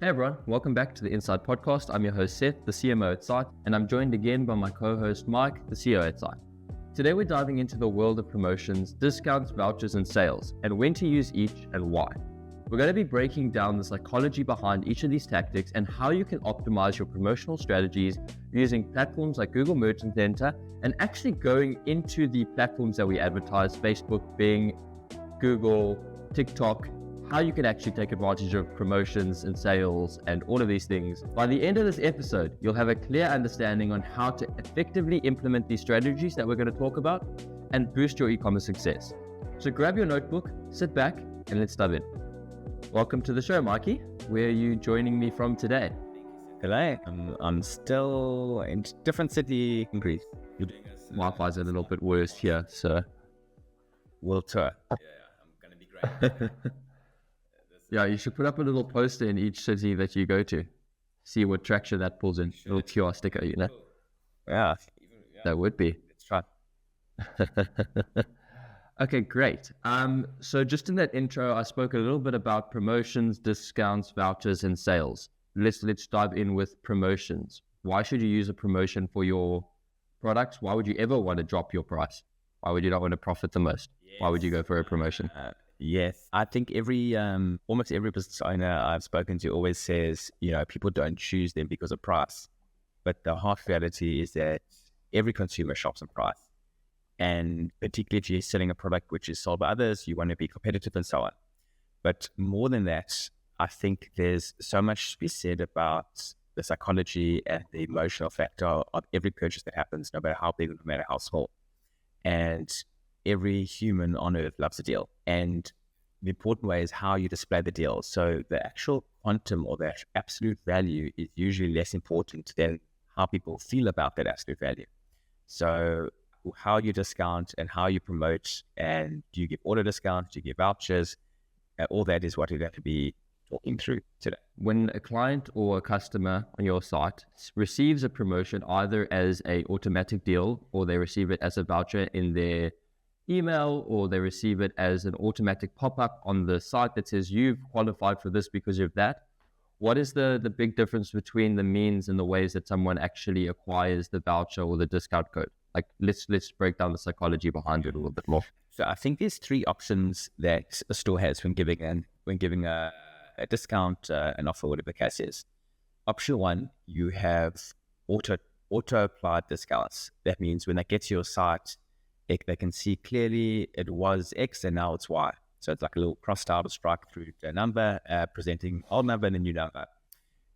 Hey everyone, welcome back to the Inside Podcast. I'm your host Seth, the CMO at Site, and I'm joined again by my co-host Mike, the CEO at Site. Today we're diving into the world of promotions, discounts, vouchers, and sales, and when to use each and why. We're going to be breaking down the psychology behind each of these tactics and how you can optimize your promotional strategies using platforms like Google Merchant Center and actually going into the platforms that we advertise, Facebook, Bing, Google, TikTok, how you can actually take advantage of promotions and sales and all of these things. By the end of this episode, you'll have a clear understanding on how to effectively implement these strategies that we're going to talk about and boost your e-commerce success. So grab your notebook, sit back, and let's dive in. Welcome to the show, Mikey. Where are you joining me from today? Hello. I'm still in a different city in Greece. Wi-Fi's a little bit worse here, so World tour. I'm going to be great. yeah, you should put up a little poster in each city that you go to. See what traction that pulls in. A little QR sticker, you know? Yeah. That would be. Let's try. Okay, great. So just in that intro, I spoke a little bit about promotions, discounts, vouchers, and sales. Let's dive in with promotions. Why should you use a promotion for your products? Why would you ever want to drop your price? Why would you not want to profit the most? Why would you go for a promotion? Yes. I think almost every business owner I've spoken to always says, people don't choose them because of price. But the harsh reality is that every consumer shops on price. And particularly if you're selling a product which is sold by others, you want to be competitive and so on. But more than that, I think there's so much to be said about the psychology and the emotional factor of every purchase that happens, no matter how big or no matter how small. And every human on earth loves a deal. And the important way is how you display the deal. So the actual quantum or the absolute value is usually less important than how people feel about that absolute value. So how you discount and how you promote, and do you give order discounts, do you give vouchers, all that is what we're going to be talking through today. When a client or a customer on your site receives a promotion either as an automatic deal or they receive it as a voucher in their email or they receive it as an automatic pop-up on the site that says you've qualified for this because of that, what is the big difference between the means and the ways that someone actually acquires the voucher or the discount code? Like, let's break down the psychology behind it a little bit more. So I think there's three options that a store has when giving a discount, an offer, whatever the case is. Option one, you have auto applied discounts. That means when they get to your site, they can see clearly it was X and now it's Y. So it's like a little crossed out or strike through the number, presenting old number and a new number.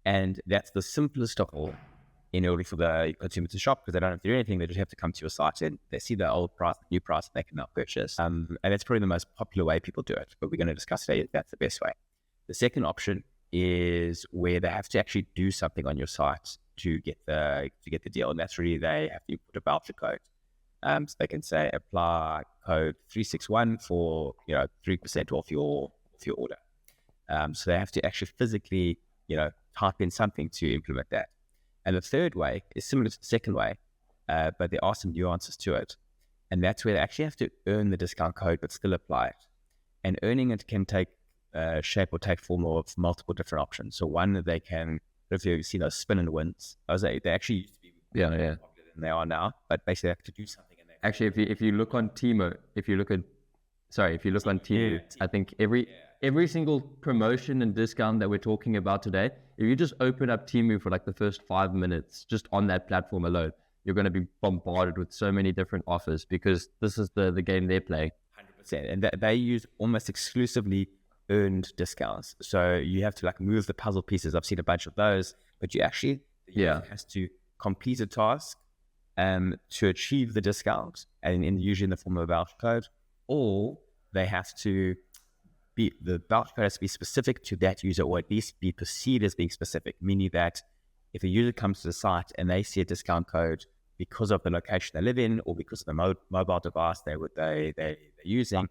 And that's the simplest of all in order for the consumer to shop, because they don't have to do anything. They just have to come to your site and they see the old price, new price, and they can now purchase. And that's probably the most popular way people do it, but we're going to discuss today if that's the best way. The second option is where they have to actually do something on your site to get the deal, and that's really they have to put a voucher code. So they can say apply code 361 for 3% off your order. So they have to actually physically type in something to implement that. And the third way is similar to the second way, but there are some nuances to it. And that's where they actually have to earn the discount code, but still apply it. And earning it can take shape or take form of multiple different options. So one, they can, if you've seen those spin and wins, they actually used to be more popular than they are now, but basically they have to do something. Actually, if you look on Temu, I think every single promotion and discount that we're talking about today, if you just open up Temu for like the first 5 minutes, just on that platform alone, you're going to be bombarded with so many different offers because this is the game they're playing. 100%. And they use almost exclusively earned discounts. So you have to like move the puzzle pieces. I've seen a bunch of those, but the user has to complete a task to achieve the discount, and usually in the form of a voucher code, or they have to the voucher code has to be specific to that user, or at least be perceived as being specific, meaning that if a user comes to the site and they see a discount code because of the location they live in or because of the mobile device they're using,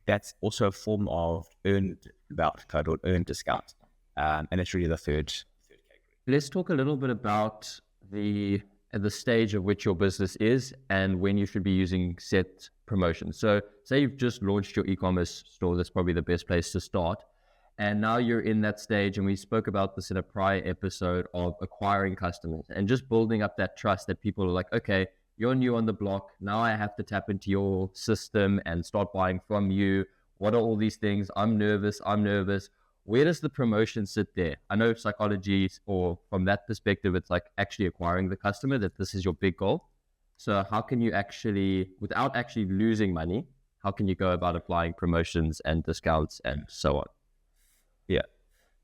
that's also a form of earned voucher code or earned discount. And it's really the third category. Let's talk a little bit about the stage of which your business is and when you should be using set promotions. So say you've just launched your e-commerce store, that's probably the best place to start. And now you're in that stage, and we spoke about this in a prior episode of acquiring customers and just building up that trust that people are like, okay, you're new on the block. Now I have to tap into your system and start buying from you. What are all these things? I'm nervous. Where does the promotion sit there? I know psychology, or from that perspective, it's like actually acquiring the customer, that this is your big goal. So how can you actually, without actually losing money, how can you go about applying promotions and discounts and so on? Yeah.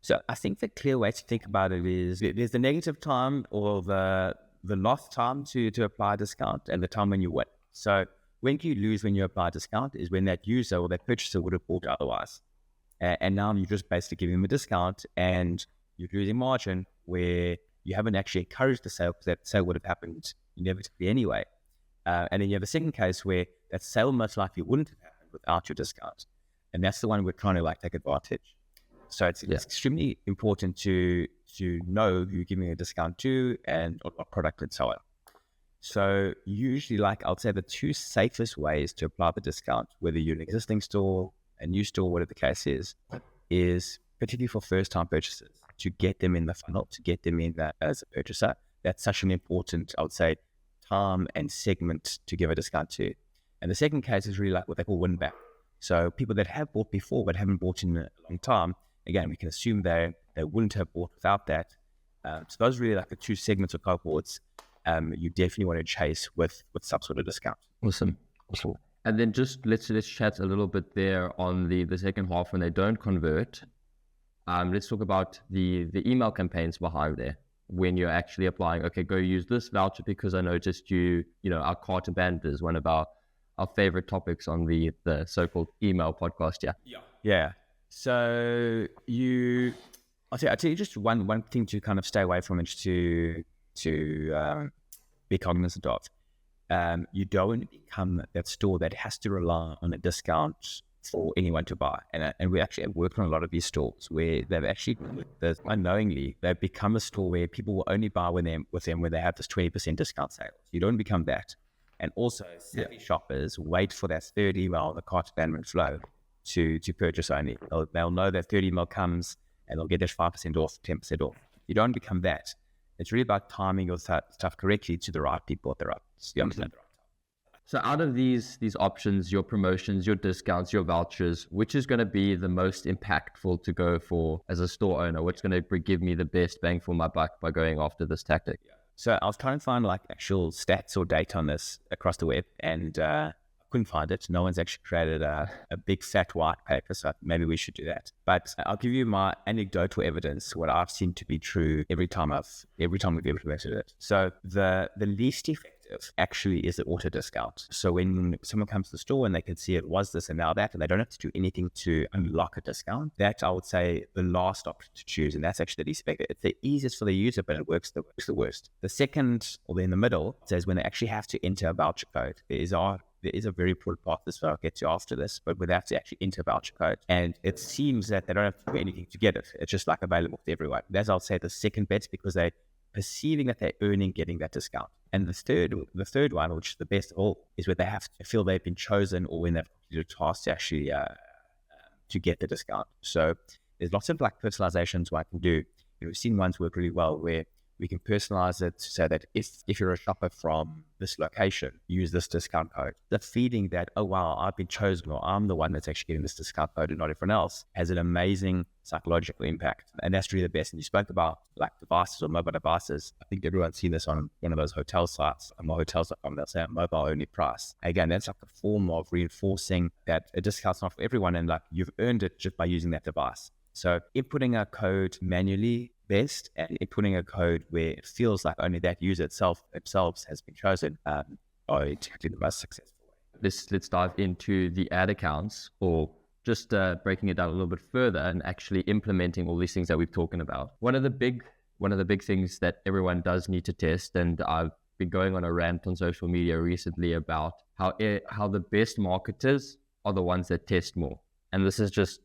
So I think the clear way to think about it is there's the negative time, or the lost time to apply a discount, and the time when you win. So when you lose when you apply a discount is when that user or that purchaser would have bought otherwise. And now you're just basically giving them a discount and you're losing margin where you haven't actually encouraged the sale, because that sale would have happened inevitably anyway. And then you have a second case where that sale most likely wouldn't have happened without your discount. And that's the one we're trying to like take advantage. So it's extremely important to know who you're giving a discount to and what product and so on. So usually, like I'll say, the two safest ways to apply the discount, whether you're an existing store, a new store, whatever the case is particularly for first-time purchasers, to get them in the funnel, to get them in that as a purchaser. That's such an important, I would say, time and segment to give a discount to. And the second case is really like what they call win back. So people that have bought before but haven't bought in a long time, again, we can assume they wouldn't have bought without that. So those are really like the two segments of cohorts you definitely want to chase with some sort of discount. Awesome. And then just let's chat a little bit there on the second half when they don't convert. Let's talk about the email campaigns behind there. When you're actually applying, okay, go use this voucher because I noticed our cart abandoned is one of our favorite topics on the so-called email podcast. Yeah. So I'll tell you just one thing to kind of stay away from and just to be cognizant of. You don't want to become that store that has to rely on a discount for anyone to buy. And we actually have worked on a lot of these stores where they've actually, unknowingly, they've become a store where people will only buy with them when they have this 20% discount sales. You don't become that. And also, savvy shoppers wait for that third email on the cart abandonment flow to purchase only. They'll know that third email comes and they'll get that 5% off, 10% off. You don't become that. It's really about timing your stuff correctly to the right people at the right time. So out of these options, your promotions, your discounts, your vouchers, which is going to be the most impactful to go for as a store owner? What's going to give me the best bang for my buck by going after this tactic? So I was trying to find like actual stats or data on this across the web, and I couldn't find it. No one's actually created a big fat white paper, so maybe we should do that. But I'll give you my anecdotal evidence, what I've seen to be true every time we've implemented it. So the least effective actually is the auto discount. So when someone comes to the store and they can see it was this and now that, and they don't have to do anything to unlock a discount, that I would say the last option to choose, and that's actually the least effective. It's the easiest for the user, but it works the worst. The second, or in the middle, says when they actually have to enter a voucher code. There is a very important part of this that I'll get to after this, but where they have to actually enter a voucher code. And it seems that they don't have to do anything to get it. It's just like available to everyone. That's, I'll say, the second bet, because they're perceiving that they're earning getting that discount. And the third one, which is the best of all, is where they have to feel they've been chosen or when they've completed a task to actually to get the discount. So there's lots of like personalizations one can do. We've seen ones work really well where we can personalize it so that if you're a shopper from this location, use this discount code. The feeling that, oh wow, I've been chosen, or I'm the one that's actually getting this discount code and not everyone else, has an amazing psychological impact. And that's really the best. And you spoke about like devices or mobile devices. I think everyone's seen this on one of those hotel sites, on hotels.com, they'll say a mobile only price. Again, that's like a form of reinforcing that a discount's not for everyone, and like you've earned it just by using that device. So inputting a code manually best, and inputting a code where it feels like only that user themselves has been chosen are typically the most successful way. Let's dive into the ad accounts, or just breaking it down a little bit further and actually implementing all these things that we've talking about. One of the big things that everyone does need to test, and I've been going on a rant on social media recently about how the best marketers are the ones that test more. And this is just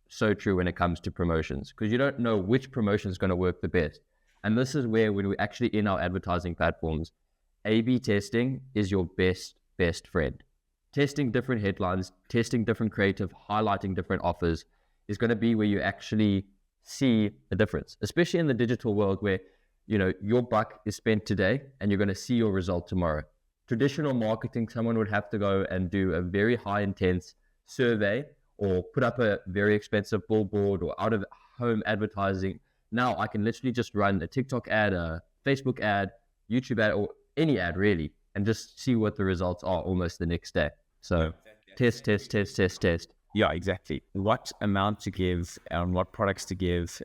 so true when it comes to promotions, because you don't know which promotion is going to work the best. And this is where, when we're actually in our advertising platforms, A/B testing is your best friend. Testing different headlines, testing different creative, highlighting different offers is going to be where you actually see a difference, especially in the digital world where, your buck is spent today and you're going to see your result tomorrow. Traditional marketing, someone would have to go and do a very high intense survey or put up a very expensive billboard or out of home advertising. Now I can literally just run a TikTok ad, a Facebook ad, YouTube ad, or any ad really, and just see what the results are almost the next day. So test. Yeah, exactly. What amount to give and what products to give.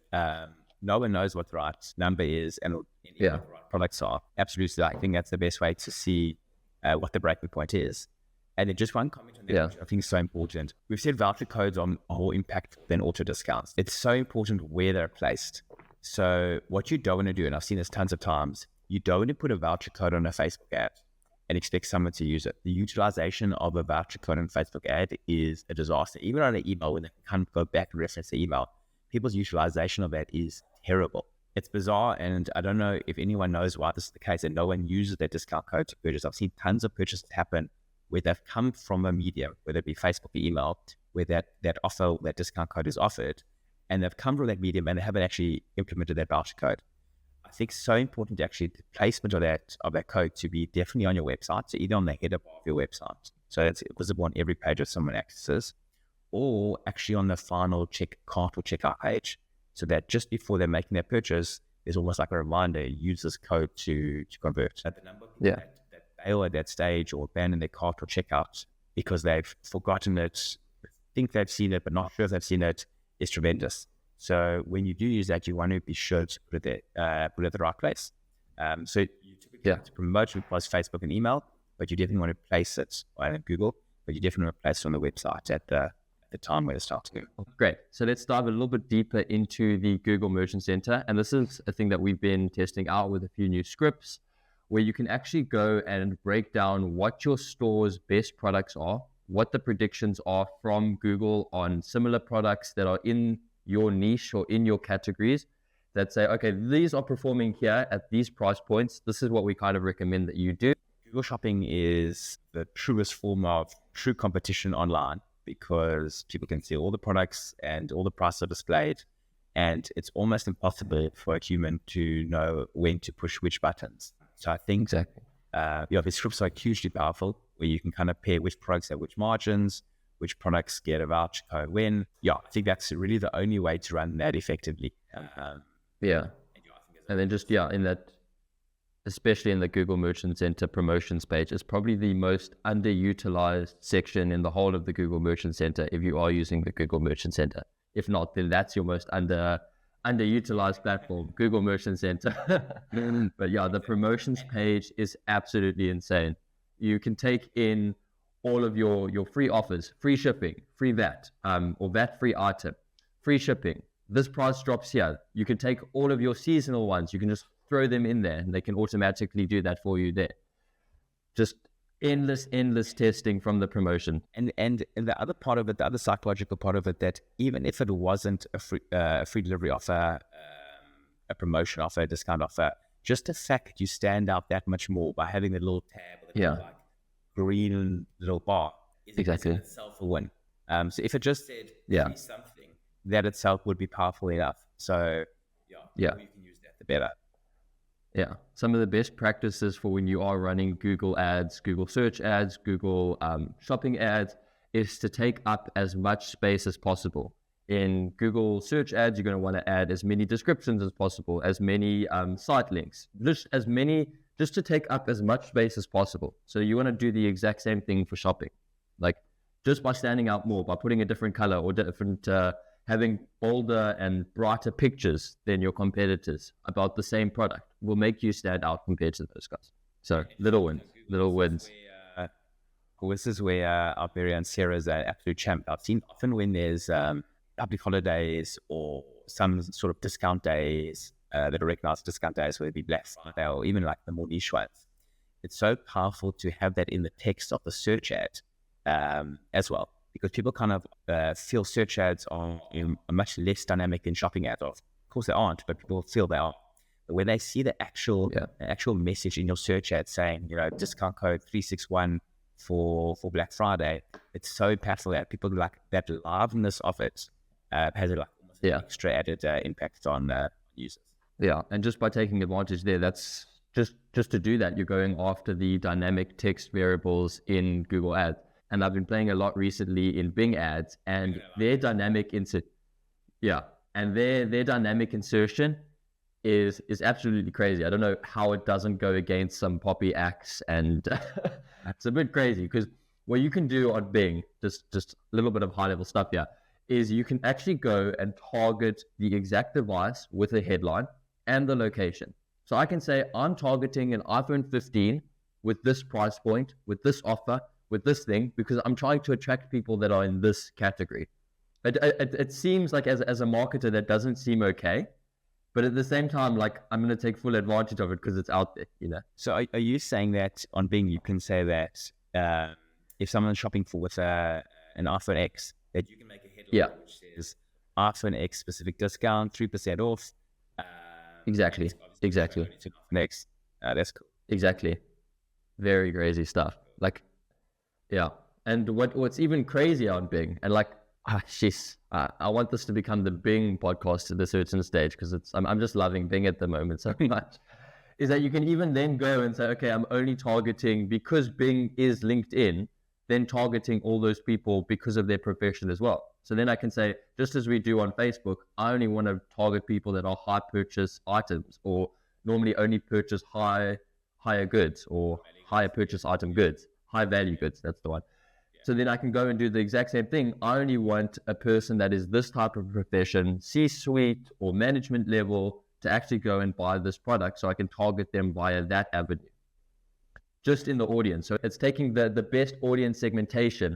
No one knows what the right number is and what the right products are. Absolutely. I think that's the best way to see what the breaking point is. And then just one comment on that, which I think is so important. We've said voucher codes are more impactful than auto discounts. It's so important where they're placed. So what you don't want to do, and I've seen this tons of times, you don't want to put a voucher code on a Facebook ad and expect someone to use it. The utilization of a voucher code on a Facebook ad is a disaster. Even on an email, when they can go back and reference the email, people's utilization of that is terrible. It's bizarre, and I don't know if anyone knows why this is the case, and no one uses that discount code to purchase. I've seen tons of purchases happen where they've come from a medium, whether it be Facebook or email, where that offer, that discount code is offered, and they've come from that medium and they haven't actually implemented that voucher code. I think it's so important to actually the placement of that code to be definitely on your website, so either on the header bar of your website, so it's visible on every page that someone accesses, or actually on the final cart or checkout page, so that just before they're making their purchase, there's almost like a reminder, use this code to convert. At the number of people that fail at that stage or abandon their cart or checkout because they've forgotten it, think they've seen it, but not sure if they've seen it, is tremendous. So when you do use that, you want to be sure to put it at the right place. So you typically have to promote it across Facebook and email, but you definitely want to place it on Google, but you definitely want to place it on the website at the time where it starts to. Great. So let's dive a little bit deeper into the Google Merchant Center. And this is a thing that we've been testing out with a few new scripts where you can actually go and break down what your store's best products are, what the predictions are from Google on similar products that are in your niche or in your categories that say, okay, these are performing here at these price points. This is what we kind of recommend that you do. Google Shopping is the truest form of true competition online because people can see all the products and all the prices are displayed, and it's almost impossible for a human to know when to push which buttons. So I think these scripts are hugely powerful where you can kind of pair which products have which margins, which products get a voucher code when. Yeah, I think that's really the only way to run that effectively. And then just, in that, especially in the Google Merchant Center promotions page, is probably the most underutilized section in the whole of the Google Merchant Center if you are using the Google Merchant Center. If not, then that's your most underutilized platform, Google Merchant Center. But yeah, the promotions page is absolutely insane. You can take in all of your free offers, free shipping, free VAT, or VAT-free item, free shipping. This price drops here. You can take all of your seasonal ones. You can just throw them in there and they can automatically do that for you there. Just endless testing from the promotion. And the other part of it, the other psychological part of it, that even if it wasn't a free delivery offer, a promotion offer, a discount offer, just the fact that you stand out that much more by having the little tab or the little, green little bar is in itself a win. So if it just said something, that itself would be powerful enough. So the more you can use that, the better. Yeah, some of the best practices for when you are running Google ads, Google search ads, Google shopping ads is to take up as much space as possible. In Google search ads, you're going to want to add as many descriptions as possible, as many site links, just to take up as much space as possible. So you want to do the exact same thing for shopping, like just by standing out more, by putting a different color or different, having bolder and brighter pictures than your competitors about the same product will make you stand out compared to those guys. So little wins. This is where our very own Sarah is an absolute champ. I've seen often when there's public holidays or some sort of discount days that are recognized discount days, whether it be Black Friday or even like the more niche ones, it's so powerful to have that in the text of the search ad as well. Because people kind of feel search ads are much less dynamic than shopping ads. Of course they aren't, but people feel they are. But when they see the actual message in your search ad saying, discount code 361 for Black Friday, it's so impactful that people like that liveness of it has like almost an extra added impact on users. Yeah, and just by taking advantage there, that's just to do that, you're going after the dynamic text variables in Google Ads. And I've been playing a lot recently in Bing Ads, and their dynamic their dynamic insertion is absolutely crazy. I don't know how it doesn't go against some poppy acts, and it's a bit crazy because what you can do on Bing, just a little bit of high level stuff here, is you can actually go and target the exact device with a headline and the location. So I can say I'm targeting an iPhone 15 with this price point, with this offer, with this thing, because I'm trying to attract people that are in this category. It seems like as a marketer that doesn't seem okay, but at the same time, like I'm going to take full advantage of it because it's out there, you know. So are you saying that on Bing you can say that if someone's shopping for with an iPhone X, that you can make a headline which says iPhone X specific discount, 3% off. Exactly. Next, that's cool. Exactly. Very crazy stuff. Like, yeah. And what's even crazier on Bing, and like, I want this to become the Bing podcast at a certain stage because I'm just loving Bing at the moment so much, is that you can even then go and say, okay, I'm only targeting, because Bing is linked in, then targeting all those people because of their profession as well. So then I can say, just as we do on Facebook, I only want to target people that are high purchase items, or normally only purchase higher goods, or higher purchase item goods, high value goods. That's the one. So then I can go and do the exact same thing. I only want a person that is this type of profession, C-suite or management level, to actually go and buy this product, so I can target them via that avenue, just in the audience. So it's taking the best audience segmentation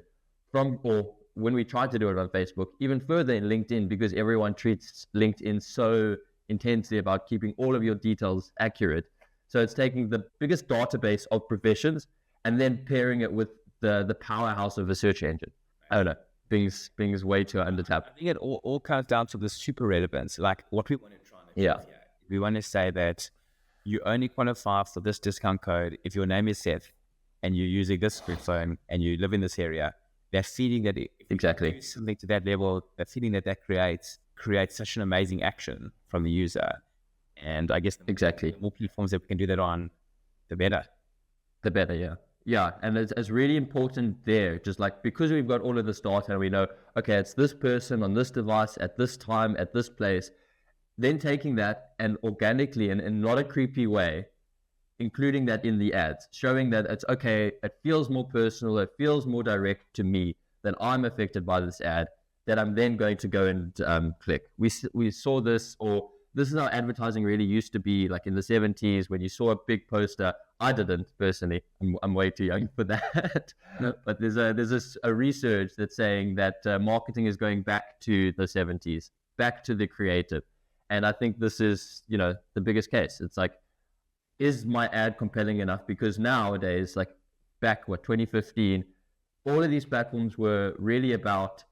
from, or when we try to do it on Facebook, even further in LinkedIn, because everyone treats LinkedIn so intensely about keeping all of your details accurate. So it's taking the biggest database of professions and then pairing it with the powerhouse of a search engine. I don't know. Bing's way too undertapped. I think it all comes down to the super relevance. Like what we want to try and achieve here. We want to say that you only qualify for this discount code if your name is Seth and you're using this phone and you live in this area. That feeling that if exactly you do something to that level, that feeling that creates such an amazing action from the user. And I guess the more platforms that we can do that on, the better. The better, yeah. Yeah, and it's really important there, just like, because we've got all of this data and we know, okay, it's this person on this device at this time, at this place, then taking that and organically and in not a creepy way, including that in the ads, showing that it's okay, it feels more personal, it feels more direct to me, that I'm affected by this ad, that I'm then going to go and click. We saw this, or this is how advertising really used to be, like in the 70s when you saw a big poster. I didn't personally. I'm way too young for that. But there's a research that's saying that marketing is going back to the 70s, back to the creative. And I think this is, the biggest case. It's like, is my ad compelling enough? Because nowadays, like back 2015, all of these platforms were really about,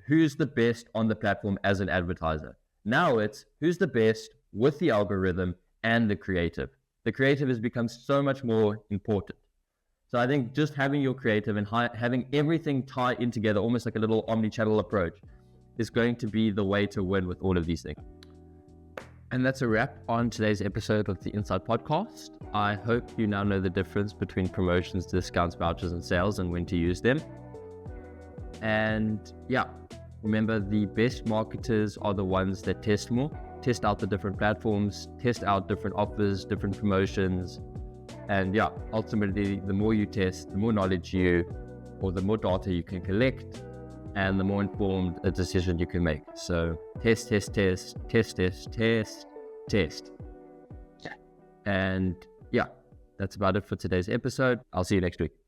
who's the best on the platform as an advertiser. Now it's who's the best with the algorithm and the creative. The creative has become so much more important. So I think just having your creative and having everything tie in together, almost like a little omni-channel approach, is going to be the way to win with all of these things. And that's a wrap on today's episode of the Inside Podcast. I hope you now know the difference between promotions, discounts, vouchers, and sales, and when to use them. And yeah, remember, the best marketers are the ones that test more, test out the different platforms, test out different offers, different promotions. And yeah, ultimately, the more you test, the more knowledge the more data you can collect, and the more informed a decision you can make. So test. And yeah, that's about it for today's episode. I'll see you next week. Cheers.